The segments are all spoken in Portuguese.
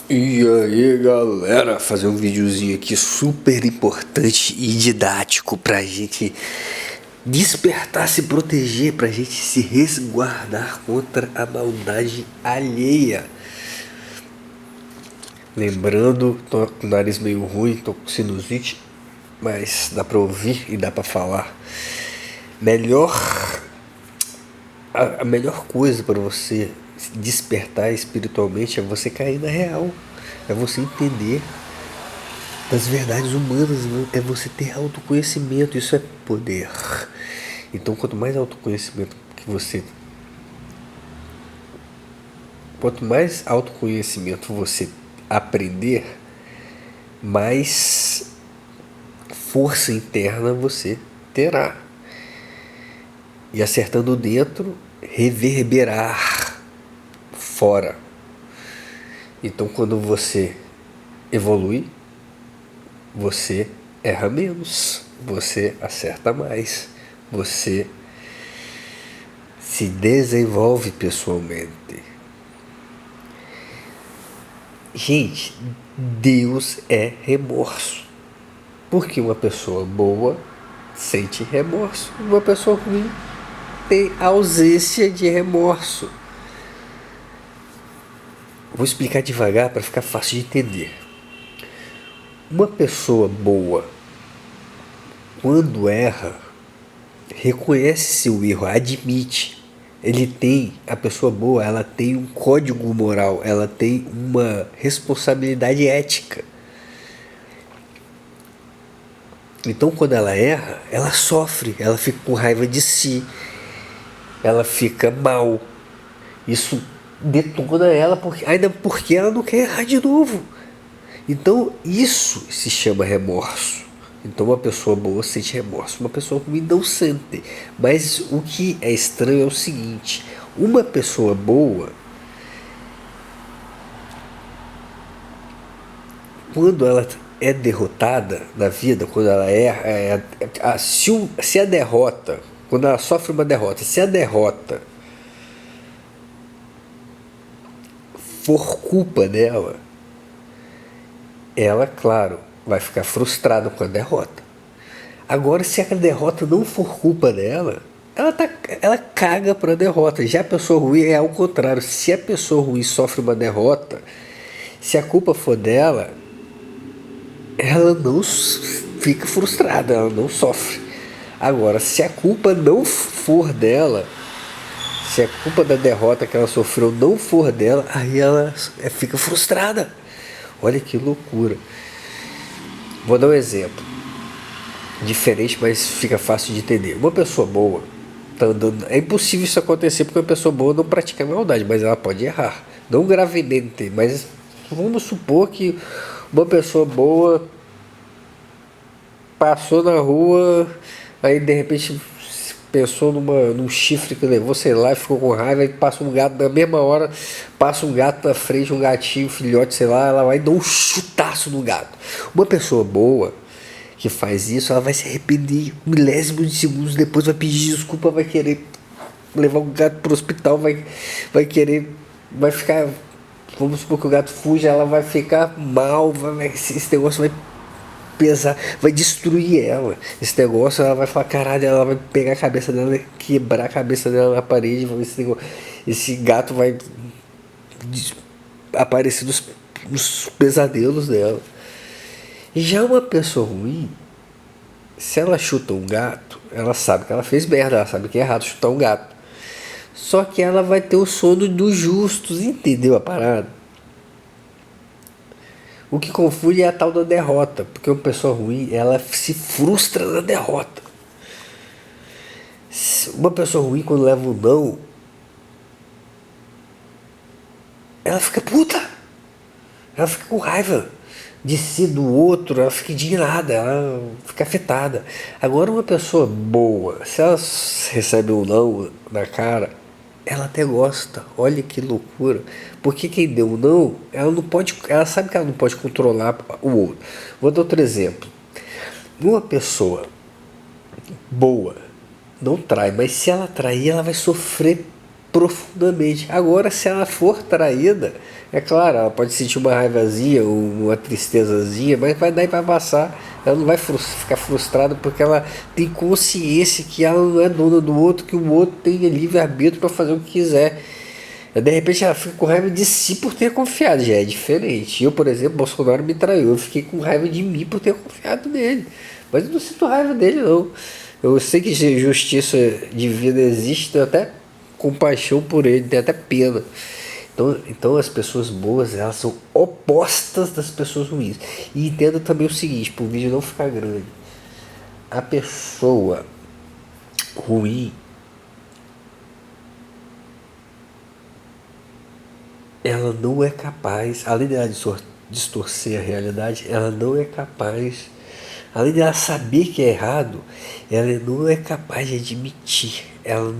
E aí galera, fazer um videozinho aqui super importante e didático pra gente despertar, se proteger, pra gente se resguardar contra a maldade alheia. Lembrando, tô com o nariz meio ruim, tô com sinusite, mas dá pra ouvir e dá pra falar. A melhor coisa para você despertar espiritualmente é você cair na real, é você entender das verdades humanas, é você ter autoconhecimento, isso é poder. Então, quanto mais autoconhecimento você aprender, mais força interna você terá. E acertando dentro, reverberar fora. Então, quando você evolui, você erra menos, você acerta mais, você se desenvolve pessoalmente. Gente, Deus é remorso. Porque uma pessoa boa sente remorso, uma pessoa ruim tem ausência de remorso. Vou explicar devagar para ficar fácil de entender. Uma pessoa boa, quando erra, reconhece seu erro, admite. A pessoa boa, ela tem um código moral, ela tem uma responsabilidade ética. Então, quando ela erra, ela sofre, ela fica com raiva de si, ela fica mal. Isso detona ela, ainda porque ela não quer errar de novo. Então, isso se chama remorso. Então, uma pessoa boa sente remorso, uma pessoa ruim não sente. Mas o que é estranho é o seguinte: uma pessoa boa, quando ela é derrotada na vida, quando ela se a derrota, quando ela sofre uma derrota, se a derrota for culpa dela, ela, claro, vai ficar frustrada com a derrota. Agora, se a derrota não for culpa dela, ela caga pra derrota. Já a pessoa ruim é ao contrário. Se a pessoa ruim sofre uma derrota, se a culpa for dela, ela não fica frustrada, ela não sofre. Agora, se a culpa não for dela, se a culpa da derrota que ela sofreu não for dela, aí ela fica frustrada. Olha que loucura. Vou dar um exemplo diferente, mas fica fácil de entender. Uma pessoa boa tá andando. É impossível isso acontecer porque uma pessoa boa não pratica maldade, mas ela pode errar. Não gravemente, mas vamos supor que uma pessoa boa passou na rua, aí de repente pensou num chifre que levou, sei lá, e ficou com raiva, e passa um gato na mesma hora, passa um gato na frente, um gatinho, um filhote, sei lá, ela vai dar um chutaço no gato. Uma pessoa boa que faz isso, ela vai se arrepender milésimos de segundos depois, vai pedir desculpa, vai querer levar o gato pro hospital, vai ficar, vamos supor que o gato fuja, ela vai ficar mal, esse negócio vai pesar, vai destruir ela. Esse negócio, ela vai falar, caralho, ela vai pegar a cabeça dela, quebrar a cabeça dela na parede, esse gato vai aparecer nos pesadelos dela. E já uma pessoa ruim, se ela chuta um gato, ela sabe que ela fez merda, ela sabe que é errado chutar um gato. Só que ela vai ter o sono dos justos, entendeu a parada? O que confunde é a tal da derrota, porque uma pessoa ruim, ela se frustra na derrota. Uma pessoa ruim, quando leva um não, ela fica puta, ela fica com raiva de si, do outro, ela fica indignada, ela fica afetada. Agora, uma pessoa boa, se ela recebe um não na cara, ela até gosta. Olha que loucura. Porque quem deu um não, ela não pode, ela sabe que ela não pode controlar o outro. Vou dar outro exemplo. Uma pessoa boa não trai, mas se ela trair, ela vai sofrer profundamente. Agora, se ela for traída, É claro, ela pode sentir uma raivazinha, uma tristezazinha, mas vai dar e vai passar. Ela não vai ficar frustrada porque ela tem consciência que ela não é dona do outro, que o outro tem livre-arbítrio para fazer o que quiser. De repente ela fica com raiva de si por ter confiado, já é diferente. Eu, por exemplo, Bolsonaro me traiu, eu fiquei com raiva de mim por ter confiado nele. Mas eu não sinto raiva dele, não. Eu sei que justiça divina existe, tenho até compaixão por ele, tenho até pena. Então as pessoas boas, elas são opostas das pessoas ruins. E entenda também o seguinte, para o vídeo não ficar grande. A pessoa ruim, ela não é capaz, além de ela distorcer a realidade, ela não é capaz, além de ela saber que é errado, ela não é capaz de admitir. Ela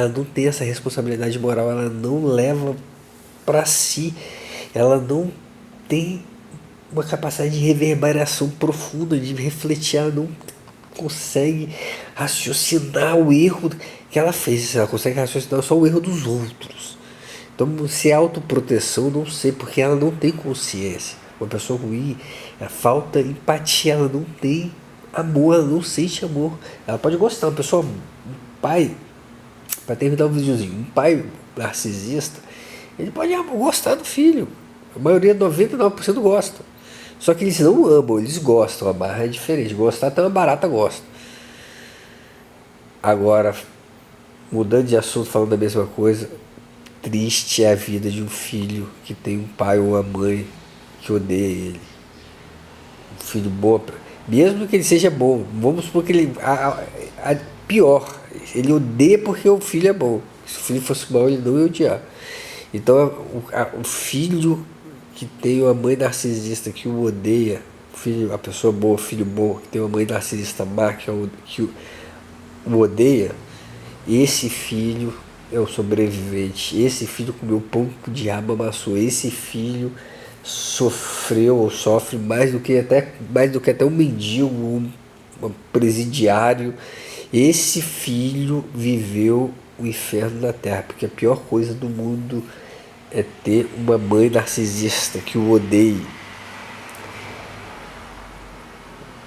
não tem essa responsabilidade moral, ela não leva para si, ela não tem uma capacidade de reverberação profunda, de refletir, ela não consegue raciocinar o erro que ela fez, ela consegue raciocinar só o erro dos outros. Então, se é autoproteção, não sei, porque ela não tem consciência. Uma pessoa ruim, falta empatia, ela não tem amor, ela não sente amor. Ela pode gostar, uma pessoa, um pai, para terminar o videozinho, um pai narcisista, ele pode gostar do filho. A maioria, 99% gosta. Só que eles não amam, eles gostam. A barra é diferente. Gostar até uma barata gosta. Agora, mudando de assunto, falando a mesma coisa, triste é a vida de um filho que tem um pai ou uma mãe que odeia ele. Um filho bom, mesmo que ele seja bom, vamos supor que ele. Pior, ele odeia porque o filho é bom. Se o filho fosse mal, ele não ia odiar. Então, o filho que tem uma mãe narcisista que o odeia, a pessoa boa, filho bom, que tem uma mãe narcisista má que o odeia, esse filho é o sobrevivente. Esse filho comeu pão que o diabo amassou. Esse filho sofreu ou sofre mais do que até um mendigo, um presidiário. Esse filho viveu o inferno na terra, porque a pior coisa do mundo é ter uma mãe narcisista que o odeie.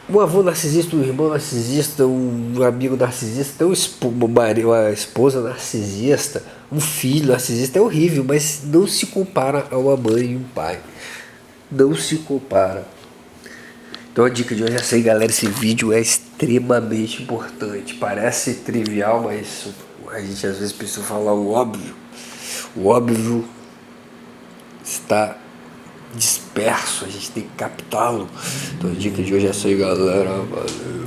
Um avô narcisista, um irmão narcisista, um amigo narcisista, uma esposa narcisista, um filho narcisista é horrível, mas não se compara a uma mãe e um pai. Não se compara. Então a dica de hoje é essa aí, galera. Esse vídeo é extremamente importante. Parece trivial, mas a gente às vezes precisa falar o óbvio. O óbvio está disperso, a gente tem que captá-lo. Então a dica de hoje é essa aí, galera. Valeu.